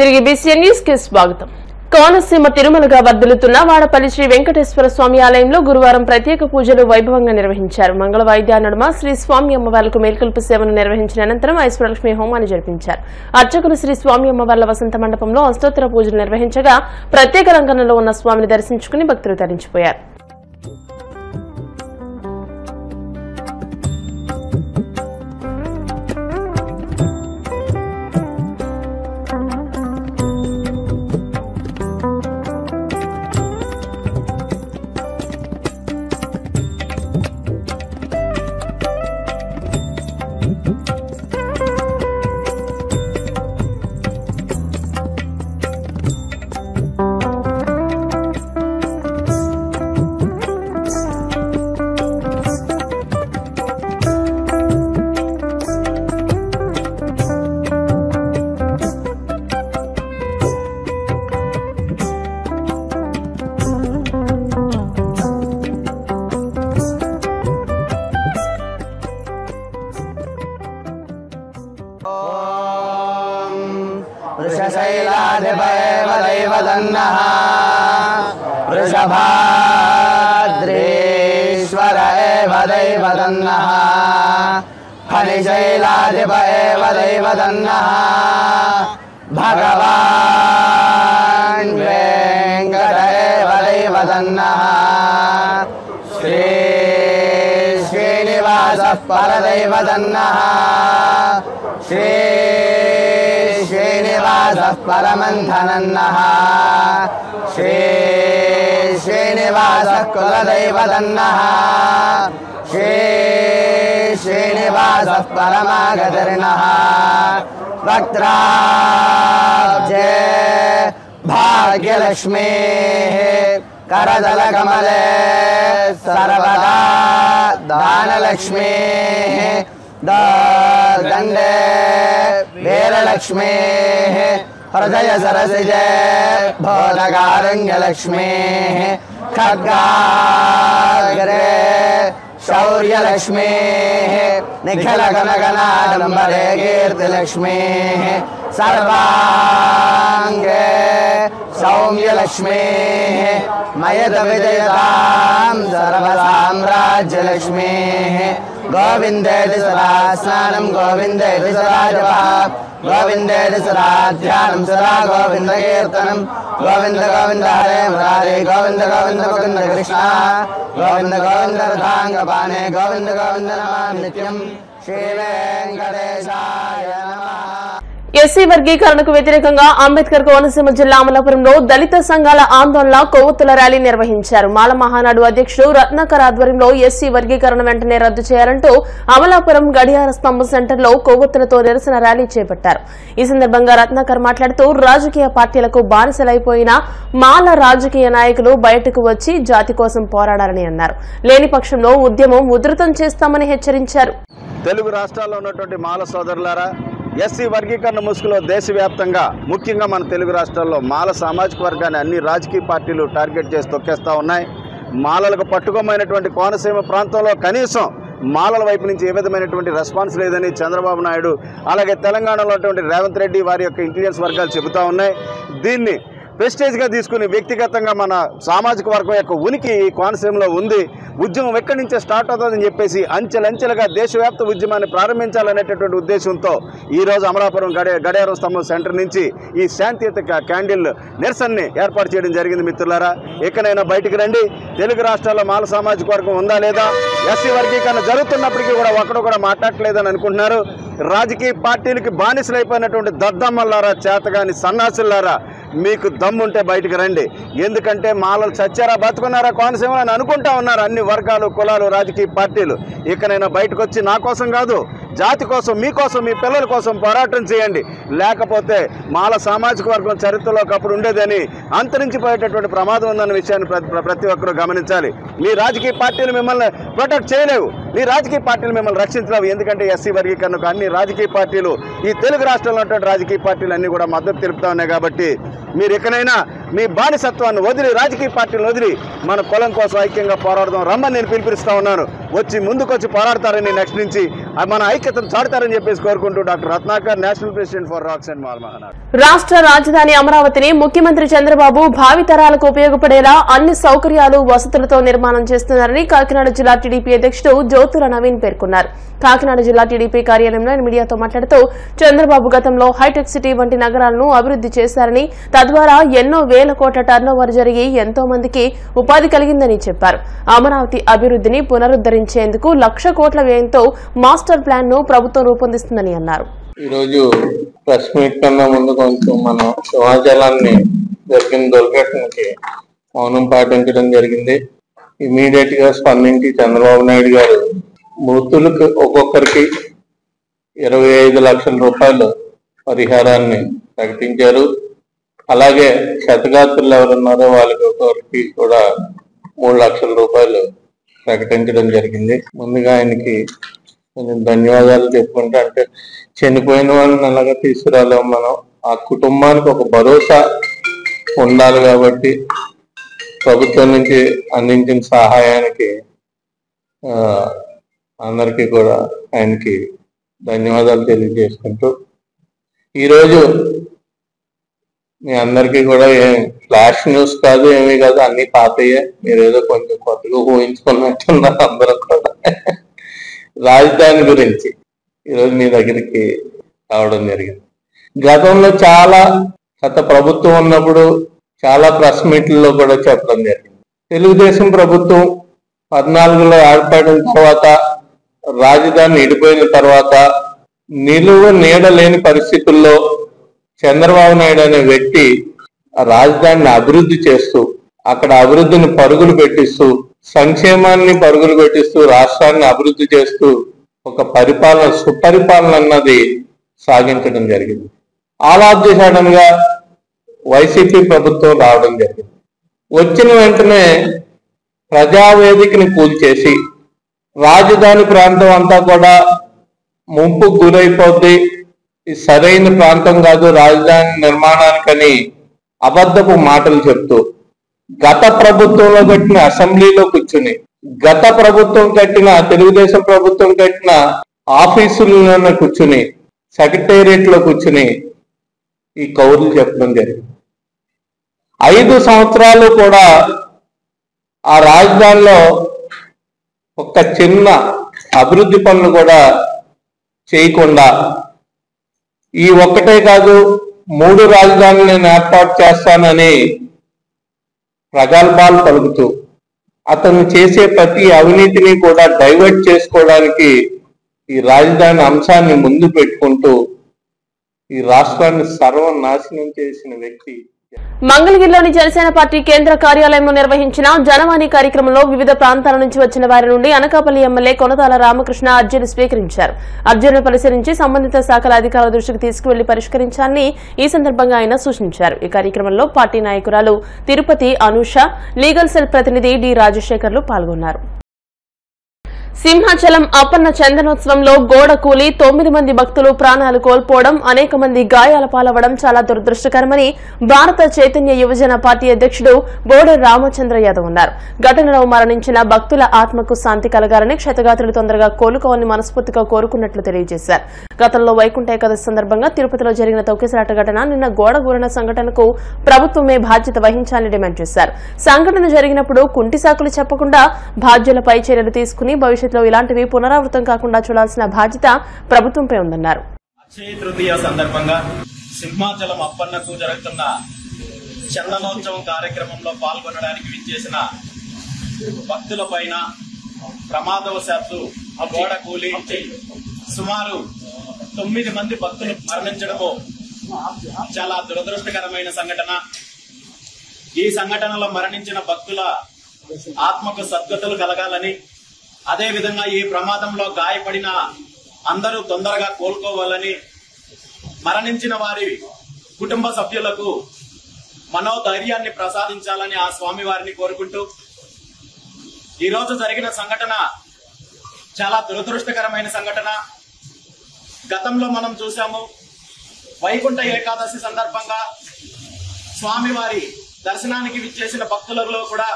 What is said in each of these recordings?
తిరిగి BCN news కి స్వాగతం. కోనసీమ తిరుమలగా వర్ధిల్లుతున్న వాడపల్లి శ్రీ వెంకటేశ్వర స్వామి ఆలయంలో గురువారం ప్రత్యేక పూజలు వైభవంగా నిర్వహించారు. మంగళ వాయిద్య నడుమ శ్రీ స్వామి అమ్మవార్లకు మేల్కొల్పు సేవను నిర్వహించిన అనంతరం ఐశ్వర్యలక్ష్మి హోమాన్ని జరిపించారు. అర్చకులు శ్రీ స్వామి అమ్మవార్ల వసంత మండపంలో అష్టోత్తర పూజలు నిర్వహించగా ప్రత్యేక రంగంలో ఉన్న స్వామిని దర్శించుకుని భక్తులు తరించిపోయారు. वृषशैलाधिपैवदैवदन्नः वृषभाद्रीश्वर एव दैवदन्नः फणिशैलाधिप एव दैवदन्नः भगवान् वेङ्कट एव दैवदन्नः श्रीनिवासः परदैवदन्नः श्रीनिवासः परमन्थनन्नः श्रीनिवासः कुलदैवदन्नः श्रीनिवासः परमागतिर्नः वक्त्राब्जे भाग्यलक्ष्मीः करदलकमले सर्वदा दानलक्ष्मीः दण्डे वीरलक्ष्मीः हृदय सरसिजे भोदकारुण्यलक्ष्मीः खड्गाग्रे शौर्यलक्ष्मीः निखिलगणगणाडम्बरे कीर्तिलक्ष्मीः सर्वाङ्गे सौम्यलक्ष्मीः मयदविजयतां सर्वसाम्राज्यलक्ष्मीः गोविन्देति सदास्नानं गोविन्देति सदा जपः गोविन्देति सदा ध्यानं सदा गोविन्दकीर्तनं गोविन्द गोविन्द हरे मुरारे गोविन्द गोविन्द मुकुन्द कृष्ण गोविन्द गोविन्द रथाङ्गपाणे गोविन्द गोविन्द नमामि नित्यं श्रीवेङ्कटेशाय नमः. ఎస్సీ వర్గీకరణకు వ్యతిరేకంగా అంబేద్కర్ కోనసీమ జిల్లా అమలాపురంలో దళిత సంఘాల ఆందోళన కొవ్వొత్తుల ర్యాలీ నిర్వహించారు. మాల మహానాడు అధ్యక్షుడు రత్నాకర్ ఆధ్వర్యంలో ఎస్సీ వర్గీకరణ వెంటనే రద్దు చేయాలంటూ అమలాపురం గడియార స్తంభం సెంటర్లో కొవ్వొత్తులతో నిరసన ర్యాలీ చేపట్టారు. ఈ సందర్భంగా రత్నాకర్ మాట్లాడుతూ రాజకీయ పార్టీలకు బానిసలైపోయిన మాల రాజకీయ నాయకులు బయటకు వచ్చి జాతి కోసం పోరాడాలని అన్నారు. లేని పక్షంలో ఉద్యమం ఉధృతం చేస్తామని హెచ్చరించారు. తెలుగు రాష్ట్రాల్లో ఉన్నటువంటి మాల సోదరులారా, ఎస్సీ వర్గీకరణ ముసుగులో దేశవ్యాప్తంగా ముఖ్యంగా మన తెలుగు రాష్ట్రాల్లో మాల సామాజిక వర్గాన్ని అన్ని రాజకీయ పార్టీలు టార్గెట్ చేసి తొక్కేస్తూ ఉన్నాయి. మాలలకు పట్టుకోమైనటువంటి కోనసీమ ప్రాంతంలో కనీసం మాలల వైపు నుంచి ఏ విధమైనటువంటి రెస్పాన్స్ లేదని చంద్రబాబు నాయుడు అలాగే తెలంగాణలో ఉన్నటువంటి రేవంత్ రెడ్డి వారి యొక్క ఇంటెలిజెన్స్ వర్గాలు చెబుతూ ఉన్నాయి. దీన్ని ప్రెస్టేజ్గా తీసుకుని వ్యక్తిగతంగా మన సామాజిక వర్గం యొక్క ఉనికి ఈ కోనసీమలో ఉంది, ఉద్యమం ఎక్కడి నుంచే స్టార్ట్ అవుతుందని చెప్పేసి అంచెలంచెలుగా దేశవ్యాప్త ఉద్యమాన్ని ప్రారంభించాలనేటటువంటి ఉద్దేశంతో ఈరోజు అమలాపురం గడియారం స్తంభం సెంటర్ నుంచి ఈ శాంతియుత క్యాండిల్ నిరసనని ఏర్పాటు చేయడం జరిగింది. మిత్రులారా, ఎక్కడైనా బయటికి రండి. తెలుగు రాష్ట్రాల్లో మాల సామాజిక వర్గం ఉందా లేదా, ఎస్సీ వర్గీకరణ జరుగుతున్నప్పటికీ కూడా ఒక్కడు కూడా మాట్లాడలేదని అనుకుంటున్నారు. రాజకీయ పార్టీలకి బానిసలైపోయినటువంటి దద్దమ్మలారా, చేతగాని సన్నాసులారా, మీకు దమ్ముంటే బయటికి రండి. ఎందుకంటే మాలలు చచ్చారా బతుకున్నారా కోనసీమ అని అనుకుంటా ఉన్నారు అన్ని వర్గాలు, కులాలు, రాజకీయ పార్టీలు. ఇకనైనా బయటకు వచ్చి నా కోసం కాదు, జాతి కోసం, మీకోసం, మీ పిల్లల కోసం పోరాటం చేయండి. లేకపోతే మాల సామాజిక వర్గం చరిత్రలో ఒకప్పుడు ఉండేదని అంతరించిపోయేటటువంటి ప్రమాదం ఉందన్న విషయాన్ని ప్రతి ఒక్కరూ గమనించాలి. మీ రాజకీయ పార్టీలు మిమ్మల్ని ప్రొటెక్ట్ చేయలేవు, మీ రాజకీయ పార్టీలు మిమ్మల్ని రక్షించలేవు. ఎందుకంటే ఎస్సీ వర్గీకరణకు అన్ని రాజకీయ పార్టీలు, ఈ తెలుగు రాష్ట్రాల్లో ఉన్నటువంటి రాజకీయ పార్టీలు అన్నీ కూడా మద్దతు తెలుపుతా ఉన్నాయి. కాబట్టి మీరు ఎక్కడైనా మీ బానిసత్వాన్ని వదిలి, రాజకీయ పార్టీలను వదిలి మన కులం కోసం ఐక్యంగా పోరాడదాం రమ్మని నేను పిలుపునిస్తా ఉన్నాను. వచ్చి ముందుకొచ్చి పోరాడతారని, నెక్స్ట్ నుంచి మన ఐక్యతను చాటుతారని చెప్పేసి కోరుకుంటూ doctor Ratnakar, national president for racks and mall Mahanadu. రాష్ట్ర రాజధాని అమరావతిని ముఖ్యమంత్రి చంద్రబాబు భావితరాలకు ఉపయోగపడేలా అన్ని సౌకర్యాలు, వసతులతో నిర్మాణం చేస్తున్నారని కాకినాడ జిల్లా టీడీపీ అధ్యక్షుడు జ్యోతుల నవీన్ పేర్కొన్నారు. కాకినాడ జిల్లా టీడీపీ కార్యాలయంలో మీడియాతో మాట్లాడుతూ చంద్రబాబు గతంలో హైటెక్ సిటీ వంటి నగరాలను అభివృద్ది చేశారని, తద్వారా ఎన్నో వేల కోట్ల టర్నోవర్ జరిగి ఎంతో మందికి ఉపాధి కలిగిందని చెప్పారు. అమరావతి అభివృద్దిని పునరుద్దరించేందుకు 1,00,000 కోట్ల వ్యయంతో మాస్టర్ ప్లాన్ ను ప్రభుత్వం రూపొందిస్తుందని అన్నారు. ఈరోజు ప్రెస్ మీట్ కన్నా ముందు కొంచెం మనం సమాచారాన్ని జరిగిన దుర్ఘటనకి మౌనం పాటించడం జరిగింది. ఇమీడియట్ గా స్పందించి చంద్రబాబు నాయుడు గారు మృతులకు ఒక్కొక్కరికి 25 లక్షల రూపాయలు పరిహారాన్ని ప్రకటించారు. అలాగే క్షతగాత్రులు ఎవరున్నారో వాళ్ళకి ఒక్కొక్కరికి కూడా 3 లక్షల రూపాయలు ప్రకటించడం జరిగింది. ముందుగా ఆయనకి కొంచెం ధన్యవాదాలు చెప్పుకుంటే, అంటే చనిపోయిన వాళ్ళని అలాగా తీసుకురాలేము మనం, ఆ కుటుంబానికి ఒక భరోసా ఉండాలి కాబట్టి ప్రభుత్వం నుంచి అందించిన సహాయానికి అందరికీ కూడా ఆయనకి ధన్యవాదాలు తెలియజేసుకుంటూ, ఈరోజు మీ అందరికీ కూడా ఫ్లాష్ న్యూస్ కాదు, ఏమీ కాదు, అన్ని పాతయ్యే. మీరు ఏదో కొంచెం కొత్తగా ఊహించుకున్నట్టున్నారు అందరూ కూడా. రాజధాని గురించి ఈరోజు మీ దగ్గరికి రావడం జరిగింది. గతంలో గత ప్రభుత్వం ఉన్నప్పుడు చాలా ప్రెస్ మీట్లలో కూడా చెప్పడం జరిగింది. తెలుగుదేశం ప్రభుత్వం 14లో ఏర్పడిన తర్వాత, రాజధాని ఇడిపోయిన తర్వాత నిలువ నీడ లేని పరిస్థితుల్లో చంద్రబాబు నాయుడు అనే వ్యక్తి రాజధానిని అభివృద్ధి చేస్తూ, అక్కడ అభివృద్ధిని పరుగులు పెట్టిస్తూ, సంక్షేమాన్ని పరుగులు పెట్టిస్తూ, రాష్ట్రాన్ని అభివృద్ధి చేస్తూ ఒక సుపరిపాలన అన్నది సాగించడం జరిగింది. ఆల్ ఆఫ్ ది సడన్ గా వైసీపీ ప్రభుత్వం రావడం జరిగింది. వచ్చిన వెంటనే ప్రజావేదికని కూల్చేసి రాజధాని ప్రాంతం అంతా కూడా ముంపుకు గురైపోద్ది, ఇది సరైన ప్రాంతం కాదు రాజధాని నిర్మాణానికని అబద్ధపు మాటలు చెప్తూ, గత ప్రభుత్వంలో కట్టిన అసెంబ్లీలో కూర్చుని, గత ప్రభుత్వం కట్టిన తెలుగుదేశం ప్రభుత్వం కట్టిన ఆఫీసుల్లోనే కూర్చుని, సెక్రటేరియట్ లో కూర్చుని ఈ కౌరులు చెప్పడం జరిగింది. 5 సంవత్సరాలు కూడా ఆ రాజధానిలో ఒక చిన్న అభివృద్ధి పనులు కూడా చేయకుండా, ఈ ఒక్కటే కాదు 3 రాజధానులు నేను ఏర్పాటు చేస్తానని ప్రగల్భాలు పలుకుతూ, అతను చేసే ప్రతి అవినీతిని కూడా డైవర్ట్ చేసుకోవడానికి ఈ రాజధాని అంశాన్ని ముందు పెట్టుకుంటూ ఈ రాష్ట్రాన్ని సర్వనాశనం చేసిన వ్యక్తి. మంగళగిరిలోని జనసేన పార్టీ కేంద్ర కార్యాలయంలో నిర్వహించిన జనవాణి కార్యక్రమంలో వివిధ ప్రాంతాల నుంచి వచ్చిన వారి నుండి అనకాపల్లి ఎమ్మెల్యే కొనతాల రామకృష్ణ అర్జీని స్వీకరించారు. అర్జీని పరిశీలించి సంబంధిత శాఖల అధికారుల దృష్టికి తీసుకువెళ్లి పరిష్కరించాలని ఈ సందర్భంగా ఆయన సూచించారు. ఈ కార్యక్రమంలో పార్టీ నాయకురాలు తిరుపతి అనూష, లీగల్ సెల్ ప్రతినిధి డి రాజశేఖర్లు పాల్గొన్నారు. సింహాచలం అప్పన్న చందనోత్సవంలో గోడ కూలి 9 మంది భక్తులు ప్రాణాలు కోల్పోవడం, అనేక మంది గాయాల పాలవడం చాలా దురదృష్టకరమని భారత చైతన్య యువజన పార్టీ అధ్యక్షుడు బోడే రామచంద్ర యాదవ్ అన్నారు. ఘటనలో మరణించిన భక్తుల ఆత్మకు శాంతి కలగాలని, క్షతగాత్రులు తొందరగా కోలుకోవాలని మనస్ఫూర్తిగా కోరుకున్నట్లు తెలియజేశారు. గతంలో వైకుంఠ ఏకాదశి సందర్భంగా తిరుపతిలో జరిగిన తొక్కిసలాట ఘటన, నిన్న గోడ కూలిన సంఘటనకు ప్రభుత్వమే బాధ్యత వహించాలని డిమాండ్ చేశారు. సంఘటన జరిగినప్పుడు కుంటి సాకులు చెప్పకుండా బాధ్యులపై చర్యలు తీసుకుని భవిష్యత్తులో ఇలాంటివి పునరావృతం కాకుండా చూడాల్సిన బాధ్యత ప్రభుత్వంపై ఉందన్నారు. అక్షయ తృతీయ సందర్భంగా సింహాచలం అప్పన్నకు జరుగుతున్న చందనోత్సవం కార్యక్రమంలో పాల్గొనడానికి విచ్చేసిన భక్తుల పైన ప్రమాదవశాత్తు గోడ కూలి సుమారు 9 మంది భక్తులు మరణించడము చాలా దురదృష్టకరమైన సంఘటన. ఈ సంఘటనలో మరణించిన భక్తుల ఆత్మకు సద్గతులు కలగాలని, అదేవిధంగా ఈ ప్రమాదంలో గాయపడిన అందరూ తొందరగా కోలుకోవాలని, మరణించిన వారి కుటుంబ సభ్యులకు మనోధైర్యాన్ని ప్రసాదించాలని ఆ స్వామి వారిని కోరుకుంటూ, ఈరోజు జరిగిన సంఘటన చాలా దురదృష్టకరమైన సంఘటన. గతంలో మనం చూసాము, వైకుంఠ ఏకాదశి సందర్భంగా స్వామివారి దర్శనానికి విచ్చేసిన భక్తులలో కూడా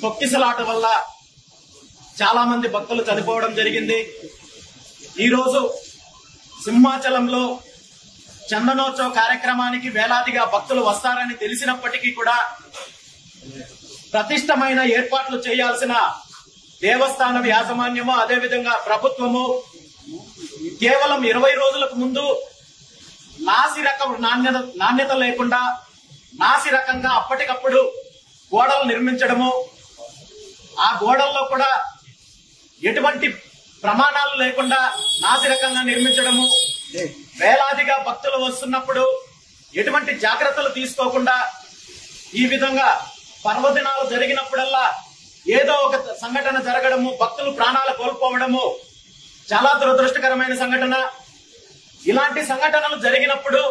తొక్కిసలాట వల్ల చాలా మంది భక్తులు చనిపోవడం జరిగింది. ఈరోజు సింహాచలంలో చందనోత్సవ కార్యక్రమానికి వేలాదిగా భక్తులు వస్తారని తెలిసినప్పటికీ కూడా ప్రతిష్టమైన ఏర్పాట్లు చేయాల్సిన దేవస్థానం యాజమాన్యము అదేవిధంగా ప్రభుత్వము కేవలం 20 రోజులకు ముందు నాసి రకం నాణ్యత లేకుండా నాసి రకంగా అప్పటికప్పుడు గోడలు నిర్మించడము, ఆ గోడల్లో కూడా ఎటువంటి ప్రమాణాలు లేకుండా నాసి రకంగా నిర్మించడము, వేలాదిగా భక్తులు వస్తున్నప్పుడు ఎటువంటి జాగ్రత్తలు తీసుకోకుండా ఈ విధంగా పర్వదినాలు జరిగినప్పుడల్లా ఏదో ఒక సంఘటన జరగడము, భక్తులు ప్రాణాలు కోల్పోవడము చాలా దురదృష్టకరమైన సంఘటన. ఇలాంటి సంఘటనలు జరిగినప్పుడు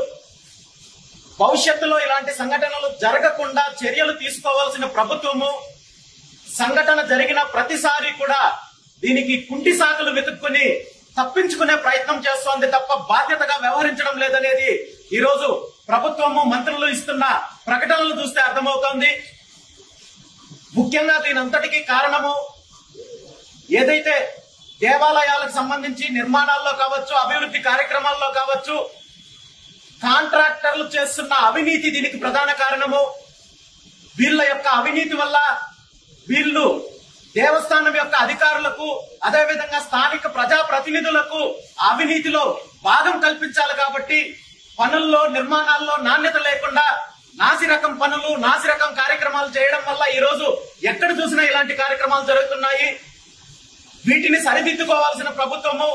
భవిష్యత్తులో ఇలాంటి సంఘటనలు జరగకుండా చర్యలు తీసుకోవాల్సిన ప్రభుత్వము సంఘటన జరిగిన ప్రతిసారి కూడా దీనికి కుంటి సాకులు వెతుక్కుని తప్పించుకునే ప్రయత్నం చేస్తోంది తప్ప బాధ్యతగా వ్యవహరించడం లేదనేది ఈరోజు ప్రభుత్వము మంత్రులు ఇస్తున్న ప్రకటనలు చూస్తే అర్థమవుతోంది. ముఖ్యంగా దీనంతటికీ కారణము ఏదైతే దేవాలయాలకు సంబంధించి నిర్మాణాల్లో కావచ్చు, అభివృద్ధి కార్యక్రమాల్లో కావచ్చు, కాంట్రాక్టర్లు చేస్తున్న అవినీతి దీనికి ప్రధాన కారణము. వీళ్ళ యొక్క అవినీతి వల్ల వీళ్ళు దేవస్థానం యొక్క అధికారులకు అదేవిధంగా స్థానిక ప్రజాప్రతినిధులకు అవినీతిలో భాగం కల్పించాలి కాబట్టి పనుల్లో నిర్మాణాల్లో నాణ్యత లేకుండా నాసిరకం పనులు నాసిరకం కార్యక్రమాలు చేయడం వల్ల ఈ రోజు ఎక్కడ చూసినా ఇలాంటి కార్యక్రమాలు జరుగుతున్నాయి. వీటిని సరిదిద్దుకోవాల్సిన ప్రభుత్వము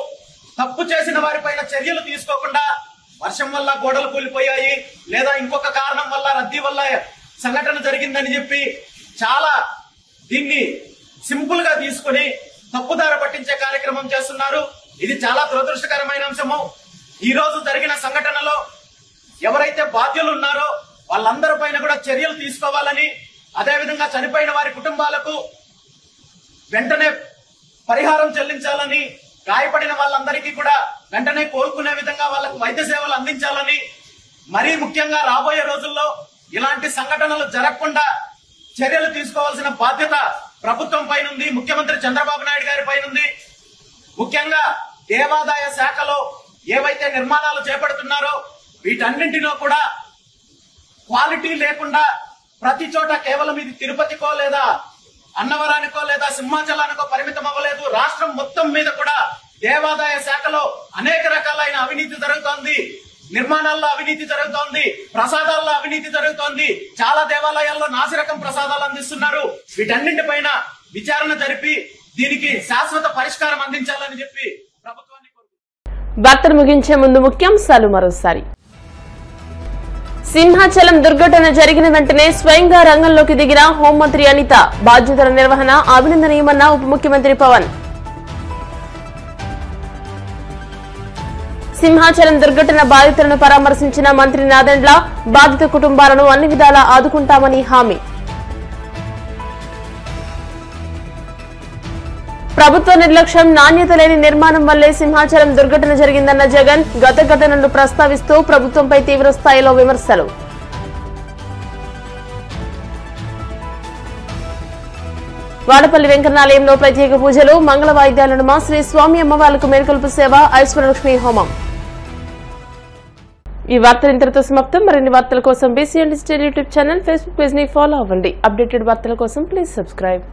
తప్పు చేసిన వారిపైన చర్యలు తీసుకోకుండా వర్షం వల్ల గోడలు కూలిపోయాయి లేదా ఇంకొక కారణం వల్ల రద్దీ వల్ల సంఘటన జరిగిందని చెప్పి చాలా దీన్ని సింపుల్ గా తీసుకుని తప్పుదార పట్టించే కార్యక్రమం చేస్తున్నారు. ఇది చాలా దురదృష్టకరమైన అంశము. ఈ రోజు జరిగిన సంఘటనలో ఎవరైతే బాధ్యులు ఉన్నారో వాళ్ళందరి పైన కూడా చర్యలు తీసుకోవాలని, అదేవిధంగా చనిపోయిన వారి కుటుంబాలకు వెంటనే పరిహారం చెల్లించాలని, గాయపడిన వాళ్ళందరికీ కూడా వెంటనే కోలుకునే విధంగా వాళ్ళకు వైద్య సేవలు అందించాలని, మరీ ముఖ్యంగా రాబోయే రోజుల్లో ఇలాంటి సంఘటనలు జరగకుండా చర్యలు తీసుకోవాల్సిన బాధ్యత ప్రభుత్వం పైన ఉంది, ముఖ్యమంత్రి చంద్రబాబు నాయుడు గారి పైన ఉంది. ముఖ్యంగా దేవాదాయ శాఖలో ఏవైతే నిర్మాణాలు చేపడుతున్నారో వీటన్నింటిలో కూడా క్వాలిటీ లేకుండా ప్రతి చోట కేవలం ఇది తిరుపతికో లేదా అన్నవరానికో లేదా సింహాచలానికో పరిమితం అవ్వలేదు. రాష్ట్రం మొత్తం మీద కూడా దేవాదాయ శాఖలో అనేక రకాలైన అవినీతి జరుగుతోంది, నిర్మాణాల్లో అవినీతి జరుగుతోంది, ప్రసాదాల్లో అవినీతి జరుగుతోంది. చాలా దేవాలయాల్లో నాసిరకం ప్రసాదాలు అందిస్తున్నారు. వీటన్నింటిపైన విచారణ జరిపి దీనికి శాశ్వత పరిష్కారం అందించాలని చెప్పి ప్రభుత్వాన్ని కోరుకుంటున్నారు. వార్తలు ముగించే ముందు ముఖ్యాంశాలు మరోసారి. సింహాచలం దుర్ఘటన జరిగిన వెంటనే స్వయంగా రంగంలోకి దిగిన హోంమంత్రి అనిత. బాధ్యతల నిర్వహణ అభినందనీయమన్న ఉప ముఖ్యమంత్రి పవన్. సింహాచలం దుర్ఘటన బాధితులను పరామర్శించిన మంత్రి నాదెండ్ల. బాధిత కుటుంబాలను అన్ని విధాలా ఆదుకుంటామని హామీ. ప్రభుత్వ నిర్లక్ష్యం, నాణ్యత లేని నిర్మాణం వల్లే సింహాచలం దుర్ఘటన జరిగిందన్న జగన్. గత ఘటనలు ప్రస్తావిస్తూ ప్రభుత్వంపై తీవ్ర స్థాయిలో విమర్శలు. వాడపల్లి వెంకన్నాలయంలో ప్రత్యేక పూజలు, మంగళ వాయిద్యాల నడుమ శ్రీ స్వామి అమ్మవార్లకు మేల్కొల్పు సేవ, ఐశ్వర్యలక్ష్మి హోమం. ఈ వార్తలు ఇంతటితో సమాప్తం. మరిన్ని వార్తల కోసం BCN digital YouTube channel, Facebook page ని ఫాలో అవ్వండి. అప్డేటెడ్ వార్తల కోసం ప్లీజ్ సబ్స్క్రైబ్.